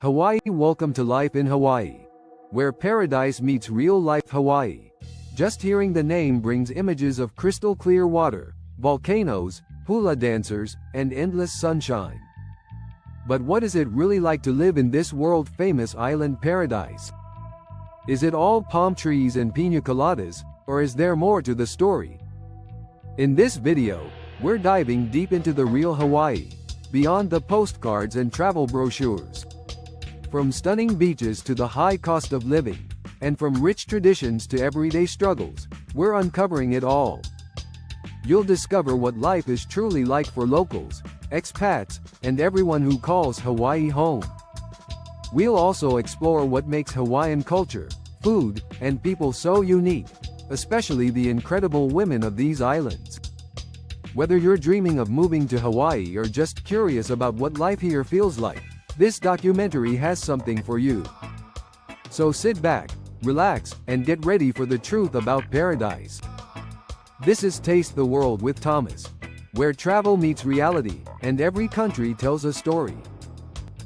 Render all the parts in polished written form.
Hawaii. Welcome to life in Hawaii, where paradise meets real-life Hawaii. Just hearing the name brings images of crystal clear water, volcanoes, hula dancers, and endless sunshine. But what is it really like to live in this world-famous island paradise? Is it all palm trees and piña coladas, or is there more to the story? In this video, we're diving deep into the real Hawaii, beyond the postcards and travel brochures. From stunning beaches to the high cost of living, and from rich traditions to everyday struggles, we're uncovering it all. You'll discover what life is truly like for locals, expats, and everyone who calls Hawaii home. We'll also explore what makes Hawaiian culture, food, and people so unique, especially the incredible women of these islands. Whether you're dreaming of moving to Hawaii or just curious about what life here feels like, this documentary has something for you. So sit back, relax, and get ready for the truth about paradise. This is Taste the World with Thomas, where travel meets reality, and every country tells a story.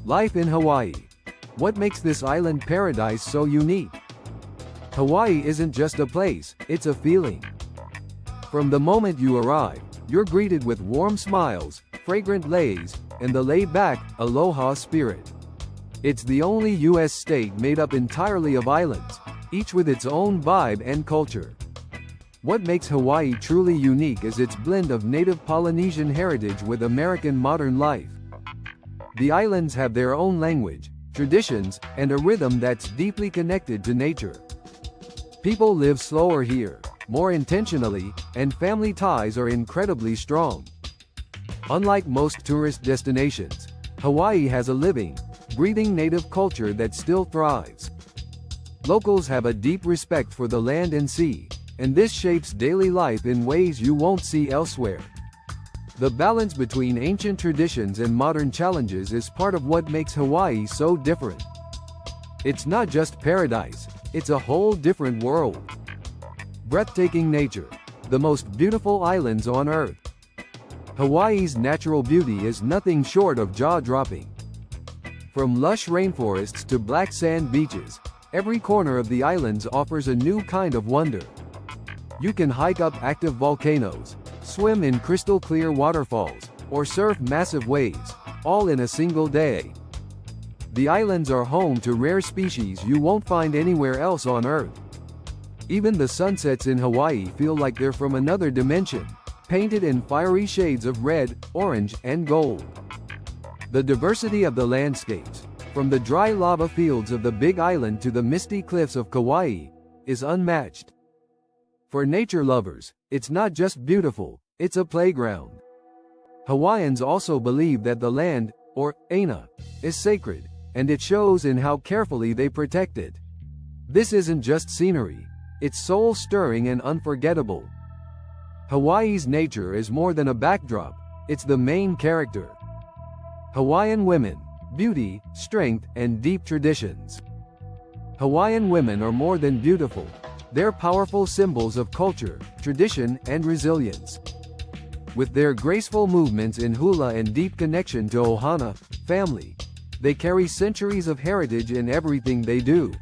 Life in Hawaii. What makes this island paradise so unique? Hawaii isn't just a place, it's a feeling. From the moment you arrive, you're greeted with warm smiles, fragrant leis, and the laid-back, aloha spirit. It's the only U.S. state made up entirely of islands, each with its own vibe and culture. What makes Hawaii truly unique is its blend of native Polynesian heritage with American modern life. The islands have their own language, traditions, and a rhythm that's deeply connected to nature. People live slower here, more intentionally, and family ties are incredibly strong. Unlike most tourist destinations, Hawaii has a living, breathing native culture that still thrives. Locals have a deep respect for the land and sea, and this shapes daily life in ways you won't see elsewhere. The balance between ancient traditions and modern challenges is part of what makes Hawaii so different. It's not just paradise, it's a whole different world. Breathtaking nature. The most beautiful islands on Earth. Hawaii's natural beauty is nothing short of jaw-dropping. From lush rainforests to black sand beaches, every corner of the islands offers a new kind of wonder. You can hike up active volcanoes, swim in crystal-clear waterfalls, or surf massive waves, all in a single day. The islands are home to rare species you won't find anywhere else on Earth. Even the sunsets in Hawaii feel like they're from another dimension, painted in fiery shades of red, orange, and gold. The diversity of the landscapes, from the dry lava fields of the Big Island to the misty cliffs of Kauai, is unmatched. For nature lovers, it's not just beautiful, it's a playground. Hawaiians also believe that the land, or aina, is sacred, and it shows in how carefully they protect it. This isn't just scenery, it's soul-stirring and unforgettable. Hawaii's nature is more than a backdrop, it's the main character. Hawaiian women, beauty, strength, and deep traditions. Hawaiian women are more than beautiful, they're powerful symbols of culture, tradition, and resilience. With their graceful movements in hula and deep connection to ohana, family, they carry centuries of heritage in everything they do.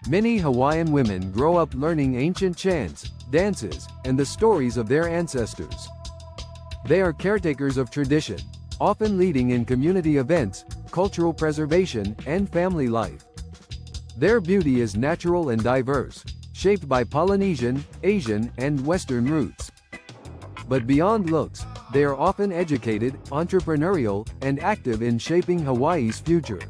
Many Hawaiian women grow up learning ancient chants, dances, and the stories of their ancestors. They are caretakers of tradition, often leading in community events, cultural preservation, and family life. Their beauty is natural and diverse, shaped by Polynesian, Asian, and Western roots. But beyond looks, they are often educated, entrepreneurial, and active in shaping Hawaii's future.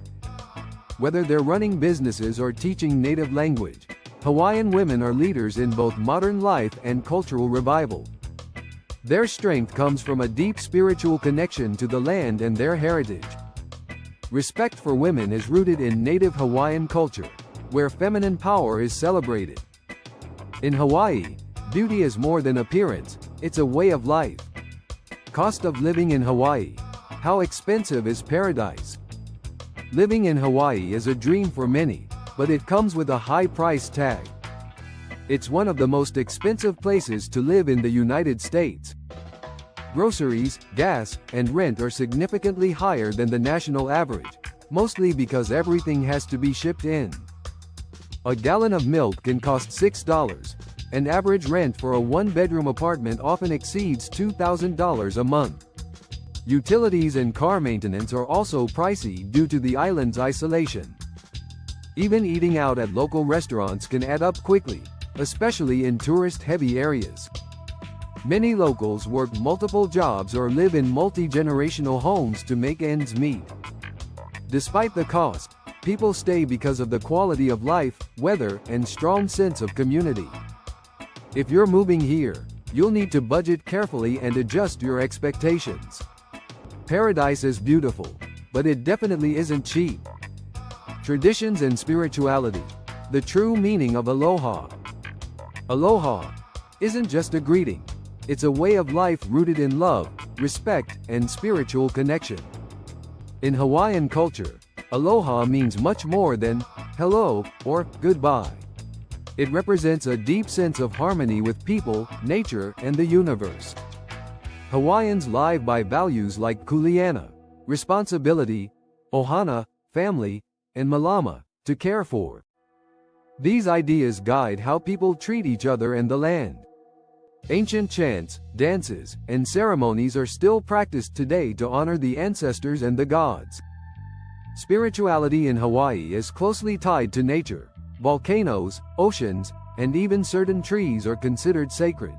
Whether they're running businesses or teaching native language, Hawaiian women are leaders in both modern life and cultural revival. Their strength comes from a deep spiritual connection to the land and their heritage. Respect for women is rooted in native Hawaiian culture, where feminine power is celebrated. In Hawaii, beauty is more than appearance, it's a way of life. Cost of living in Hawaii. How expensive is paradise? Living in Hawaii is a dream for many, but it comes with a high price tag. It's one of the most expensive places to live in the United States. Groceries, gas, and rent are significantly higher than the national average, mostly because everything has to be shipped in. A gallon of milk can cost $6, and average rent for a one-bedroom apartment often exceeds $2,000 a month. Utilities and car maintenance are also pricey due to the island's isolation. Even eating out at local restaurants can add up quickly, especially in tourist-heavy areas. Many locals work multiple jobs or live in multi-generational homes to make ends meet. Despite the cost, people stay because of the quality of life, weather, and strong sense of community. If you're moving here, you'll need to budget carefully and adjust your expectations. Paradise is beautiful, but it definitely isn't cheap. Traditions and spirituality. The true meaning of aloha. Aloha isn't just a greeting. It's a way of life rooted in love, respect, and spiritual connection. In Hawaiian culture, aloha means much more than hello or goodbye. It represents a deep sense of harmony with people, nature, and the universe. Hawaiians live by values like kuleana, responsibility, ohana, family, and malama, to care for. These ideas guide how people treat each other and the land. Ancient chants, dances, and ceremonies are still practiced today to honor the ancestors and the gods. Spirituality in Hawaii is closely tied to nature. Volcanoes, oceans, and even certain trees are considered sacred.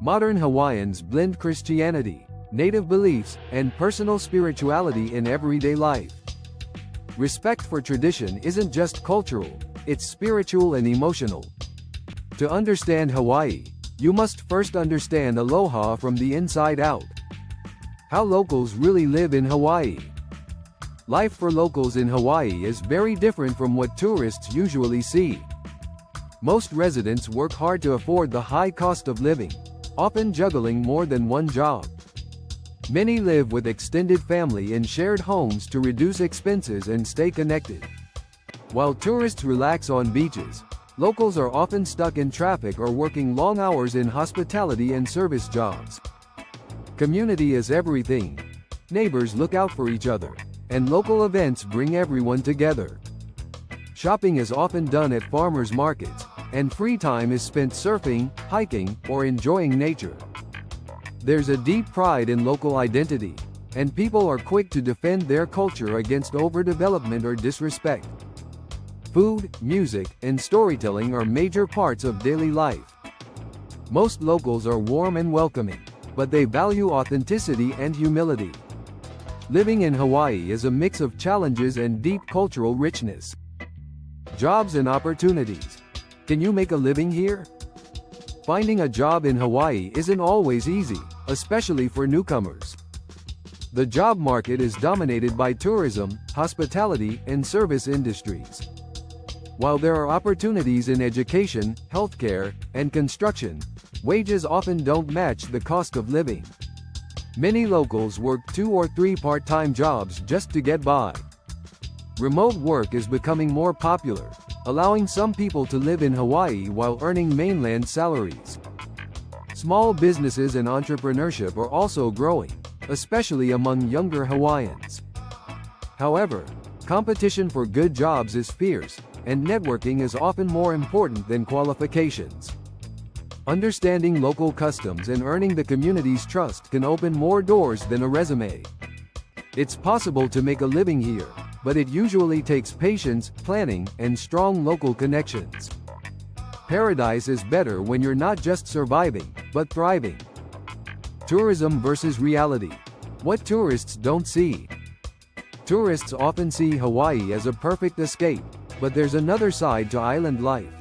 Modern Hawaiians blend Christianity, native beliefs, and personal spirituality in everyday life. Respect for tradition isn't just cultural, it's spiritual and emotional. To understand Hawaii, you must first understand aloha from the inside out. How locals really live in Hawaii. Life for locals in Hawaii is very different from what tourists usually see. Most residents work hard to afford the high cost of living, often juggling more than one job. Many live with extended family in shared homes to reduce expenses and stay connected. While tourists relax on beaches, locals are often stuck in traffic or working long hours in hospitality and service jobs. Community is everything. Neighbors look out for each other, and local events bring everyone together. Shopping is often done at farmers markets, and free time is spent surfing, hiking, or enjoying nature. There's a deep pride in local identity, and people are quick to defend their culture against overdevelopment or disrespect. Food, music, and storytelling are major parts of daily life. Most locals are warm and welcoming, but they value authenticity and humility. Living in Hawaii is a mix of challenges and deep cultural richness. Jobs and opportunities. Can you make a living here? Finding a job in Hawaii isn't always easy, especially for newcomers. The job market is dominated by tourism, hospitality, and service industries. While there are opportunities in education, healthcare, and construction, wages often don't match the cost of living. Many locals work 2 or 3 part-time jobs just to get by. Remote work is becoming more popular, allowing some people to live in Hawaii while earning mainland salaries. Small businesses and entrepreneurship are also growing, especially among younger Hawaiians. However, competition for good jobs is fierce, and networking is often more important than qualifications. Understanding local customs and earning the community's trust can open more doors than a resume. It's possible to make a living here, but it usually takes patience, planning, and strong local connections. Paradise is better when you're not just surviving, but thriving. Tourism versus reality. What tourists don't see. Tourists often see Hawaii as a perfect escape, but there's another side to island life.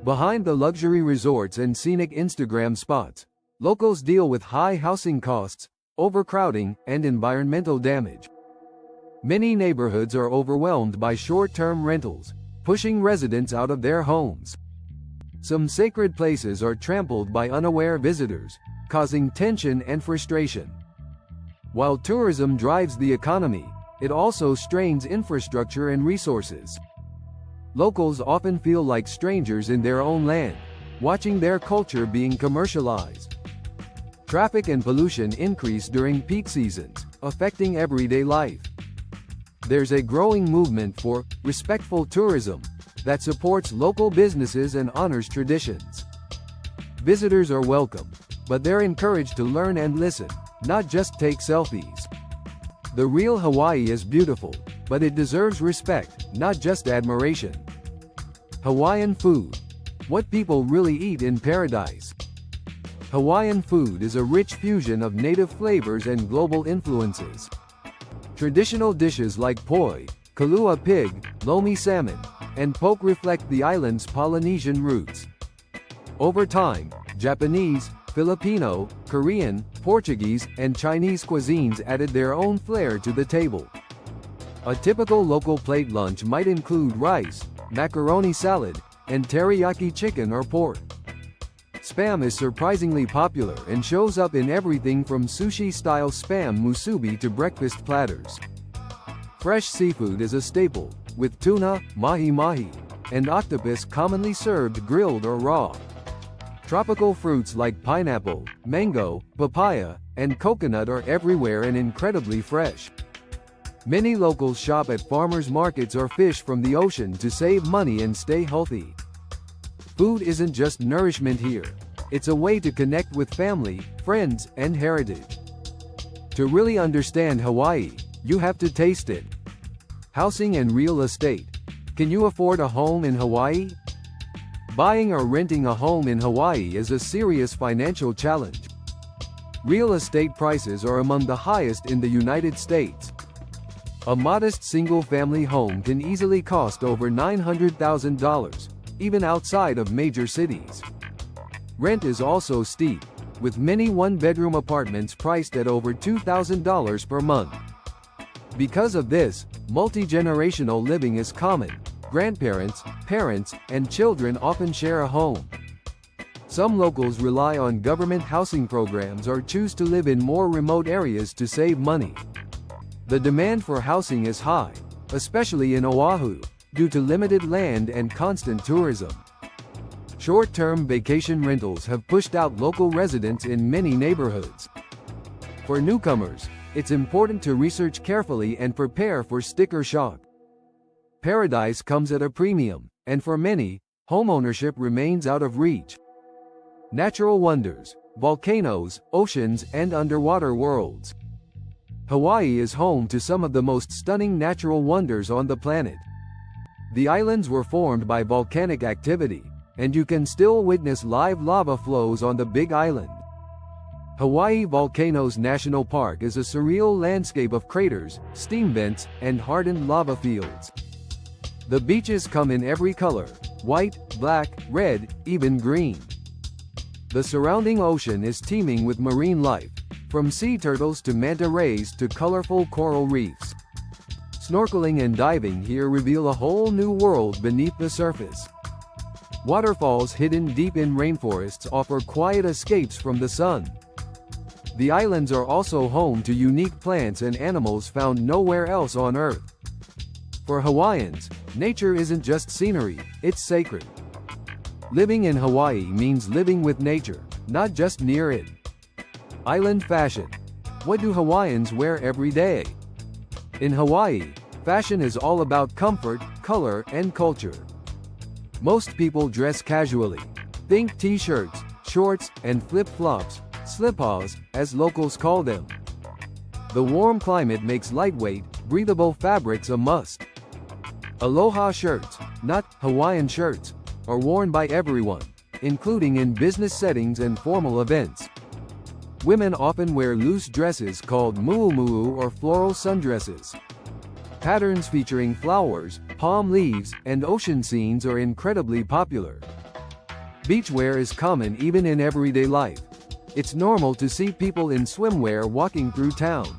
Behind the luxury resorts and scenic Instagram spots, locals deal with high housing costs, overcrowding, and environmental damage. Many neighborhoods are overwhelmed by short-term rentals, pushing residents out of their homes. Some sacred places are trampled by unaware visitors, causing tension and frustration. While tourism drives the economy, it also strains infrastructure and resources. Locals often feel like strangers in their own land, watching their culture being commercialized. Traffic and pollution increase during peak seasons, affecting everyday life. There's a growing movement for respectful tourism that supports local businesses and honors traditions. Visitors are welcome, but they're encouraged to learn and listen, not just take selfies. The real Hawaii is beautiful, but it deserves respect, not just admiration. Hawaiian food. What people really eat in paradise. Hawaiian food is a rich fusion of native flavors and global influences. Traditional dishes like poi, kalua pig, lomi salmon, and poke reflect the island's Polynesian roots. Over time, Japanese, Filipino, Korean, Portuguese, and Chinese cuisines added their own flair to the table. A typical local plate lunch might include rice, macaroni salad, and teriyaki chicken or pork. Spam is surprisingly popular and shows up in everything from sushi-style spam musubi to breakfast platters. Fresh seafood is a staple, with tuna, mahi-mahi, and octopus commonly served grilled or raw. Tropical fruits like pineapple, mango, papaya, and coconut are everywhere and incredibly fresh. Many locals shop at farmers markets or fish from the ocean to save money and stay healthy. Food isn't just nourishment here. It's a way to connect with family, friends, and heritage. To really understand Hawaii, you have to taste it. Housing and real estate. Can you afford a home in Hawaii? Buying or renting a home in Hawaii is a serious financial challenge. Real estate prices are among the highest in the United States. A modest single-family home can easily cost over $900,000, even outside of major cities. Rent is also steep, with many one-bedroom apartments priced at over $2,000 per month. Because of this, multi-generational living is common. Grandparents, parents, and children often share a home. Some locals rely on government housing programs or choose to live in more remote areas to save money. The demand for housing is high, especially in Oahu, due to limited land and constant tourism. Short-term vacation rentals have pushed out local residents in many neighborhoods. For newcomers, it's important to research carefully and prepare for sticker shock. Paradise comes at a premium, and for many, homeownership remains out of reach. Natural wonders, volcanoes, oceans, and underwater worlds. Hawaii is home to some of the most stunning natural wonders on the planet. The islands were formed by volcanic activity, and you can still witness live lava flows on the Big Island. Hawaii Volcanoes National Park is a surreal landscape of craters, steam vents, and hardened lava fields. The beaches come in every color: white, black, red, even green. The surrounding ocean is teeming with marine life, from sea turtles to manta rays to colorful coral reefs. Snorkeling and diving here reveal a whole new world beneath the surface. Waterfalls hidden deep in rainforests offer quiet escapes from the sun. The islands are also home to unique plants and animals found nowhere else on Earth. For Hawaiians, nature isn't just scenery, it's sacred. Living in Hawaii means living with nature, not just near it. Island fashion. What do Hawaiians wear every day? In Hawaii, fashion is all about comfort, color, and culture. Most people dress casually. Think t-shirts, shorts, and flip-flops, slippahs, as locals call them. The warm climate makes lightweight, breathable fabrics a must. Aloha shirts, not Hawaiian shirts, are worn by everyone, including in business settings and formal events. Women often wear loose dresses called muumuu or floral sundresses. Patterns featuring flowers, palm leaves, and ocean scenes are incredibly popular. Beachwear is common even in everyday life. It's normal to see people in swimwear walking through town.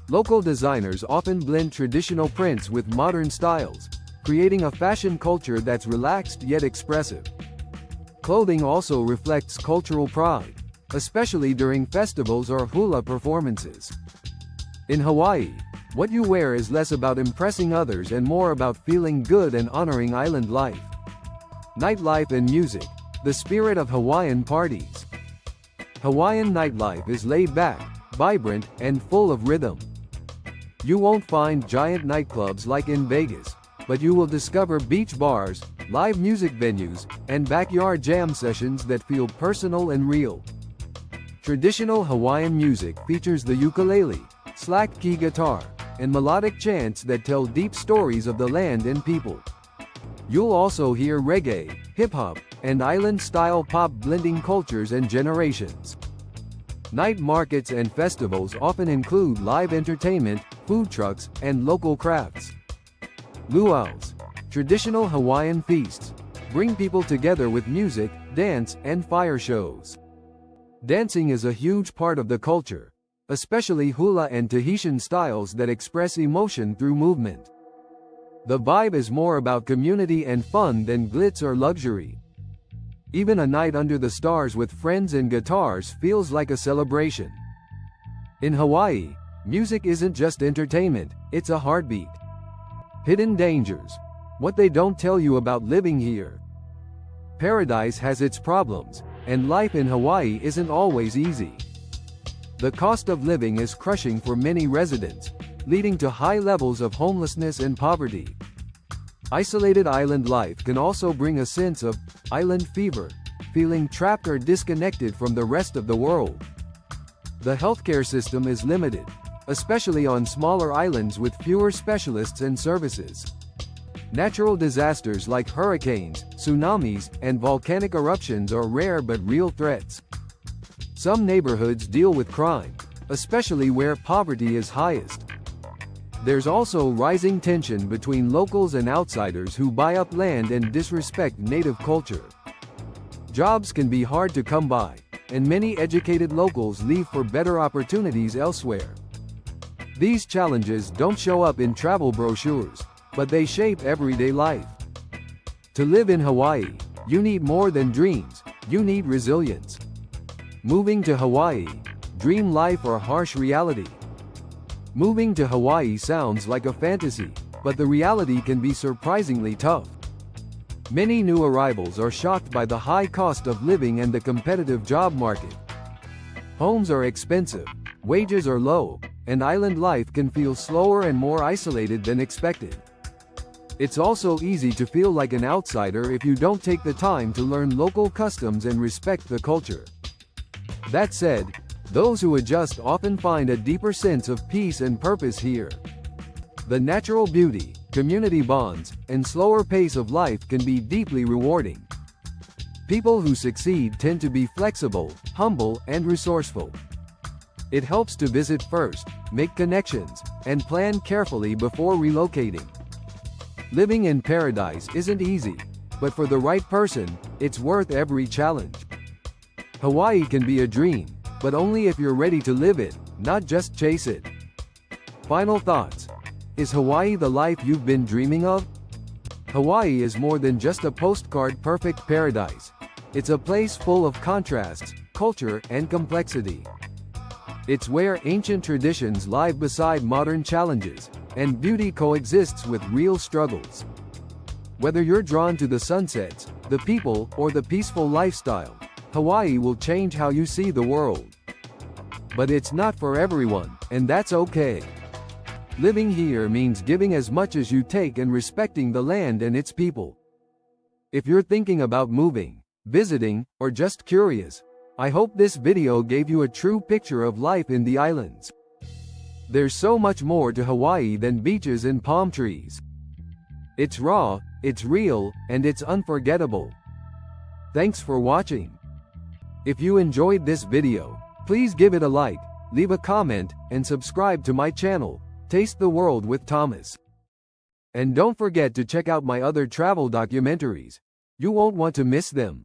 Local designers often blend traditional prints with modern styles, creating a fashion culture that's relaxed yet expressive. Clothing also reflects cultural pride, especially during festivals or hula performances. In Hawaii, what you wear is less about impressing others and more about feeling good and honoring island life. Nightlife and music, the spirit of Hawaiian parties. Hawaiian nightlife is laid back, vibrant, and full of rhythm. You won't find giant nightclubs like in Vegas, but you will discover beach bars, live music venues, and backyard jam sessions that feel personal and real. Traditional Hawaiian music features the ukulele, slack key guitar, and melodic chants that tell deep stories of the land and people. You'll also hear reggae, hip-hop, and island-style pop blending cultures and generations. Night markets and festivals often include live entertainment, food trucks, and local crafts. Luau's, traditional Hawaiian feasts, bring people together with music, dance, and fire shows. Dancing is a huge part of the culture, especially hula and Tahitian styles that express emotion through movement. The vibe is more about community and fun than glitz or luxury. Even a night under the stars with friends and guitars feels like a celebration. In Hawaii, music isn't just entertainment, it's a heartbeat. Hidden dangers. What they don't tell you about living here. Paradise has its problems, and life in Hawaii isn't always easy. The cost of living is crushing for many residents, leading to high levels of homelessness and poverty. Isolated island life can also bring a sense of island fever, feeling trapped or disconnected from the rest of the world. The healthcare system is limited, especially on smaller islands with fewer specialists and services. Natural disasters like hurricanes, tsunamis, and volcanic eruptions are rare but real threats. Some neighborhoods deal with crime, especially where poverty is highest. There's also rising tension between locals and outsiders who buy up land and disrespect native culture. Jobs can be hard to come by, and many educated locals leave for better opportunities elsewhere. These challenges don't show up in travel brochures, but they shape everyday life. To live in Hawaii, you need more than dreams, you need resilience. Moving to Hawaii, dream life or harsh reality? Moving to Hawaii sounds like a fantasy, but the reality can be surprisingly tough. Many new arrivals are shocked by the high cost of living and the competitive job market. Homes are expensive, wages are low, and island life can feel slower and more isolated than expected. It's also easy to feel like an outsider if you don't take the time to learn local customs and respect the culture. That said, those who adjust often find a deeper sense of peace and purpose here. The natural beauty, community bonds, and slower pace of life can be deeply rewarding. People who succeed tend to be flexible, humble, and resourceful. It helps to visit first, make connections, and plan carefully before relocating. Living in paradise isn't easy, but for the right person, it's worth every challenge. Hawaii can be a dream, but only if you're ready to live it, not just chase it. Final thoughts. Is Hawaii the life you've been dreaming of? Hawaii is more than just a postcard perfect paradise. It's a place full of contrasts, culture, and complexity. It's where ancient traditions lie beside modern challenges, and beauty coexists with real struggles. Whether you're drawn to the sunsets, the people, or the peaceful lifestyle, Hawaii will change how you see the world. But it's not for everyone, and that's okay. Living here means giving as much as you take and respecting the land and its people. If you're thinking about moving, visiting, or just curious, I hope this video gave you a true picture of life in the islands. There's so much more to Hawaii than beaches and palm trees. It's raw, it's real, and it's unforgettable. Thanks for watching. If you enjoyed this video, please give it a like, leave a comment, and subscribe to my channel, Taste the World with Thomas. And don't forget to check out my other travel documentaries. You won't want to miss them.